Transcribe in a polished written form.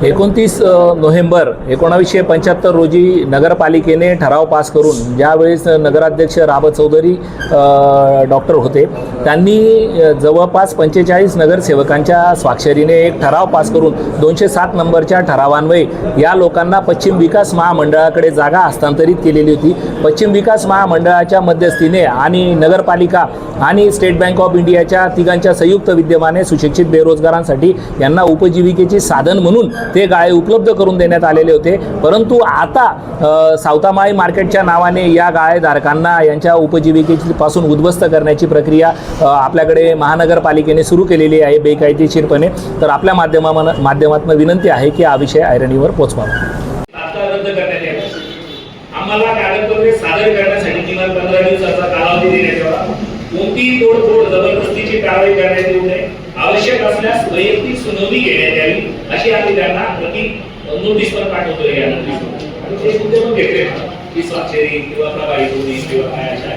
29 November 1975 रोजी नगरपालिकेने ठराव पास करून, ज्यावेळेस नगराध्यक्ष राबत चौधरी डॉक्टर होते, त्यांनी जवळपास 45 नगरसेवकांच्या स्वाक्षरीने एक ठराव पास करून 207 नंबरच्या ठरावान्वये या लोकांना पश्चिम विकास महामंडळाकडे जागा हस्तांतरित केलेली होती. पश्चिम विकास महामंडळाच्या मध्यस्थीने आणि नगरपालिका आणि स्टेट बँक ऑफ इंडियाच्या तिघांच्या संयुक्त विद्यमाने सुशिक्षित बेरोजगारांसाठी यांना उपजीविकेचे साधन म्हणून ते गाळे उपलब्ध करून देण्यात आलेले होते. परंतु आता सावतामाळी मार्केटच्या नावाने या गाळेधारकांना यांच्या उपजीविकेपासून उद्ध्वस्त करण्याची प्रक्रिया आपल्याकडे महानगरपालिकेने सुरू केलेली आहे बेकायदेशीरपणे. तर आपल्या माध्यमातून विनंती आहे की हा विषय ऐरणीवर पोहोचवावा. आम्हाला कागदपत्रे सादर करण्यासाठी किमान 15 दिवसाचा कालावधी देण्यात यावा. कोणतीही तोडफोड जबरदस्तीची कारवाई करण्यात येऊ नये. आवश्यक असल्यास वैयक्तिक सुनावणी घेण्यात यावी अशी आम्ही त्यांना नोटीस पण पाठवतोय. या नोटीस आणि ते मुद्दे पण घेतले की स्वाक्षरी किंवा प्रभावी किंवा काय अशा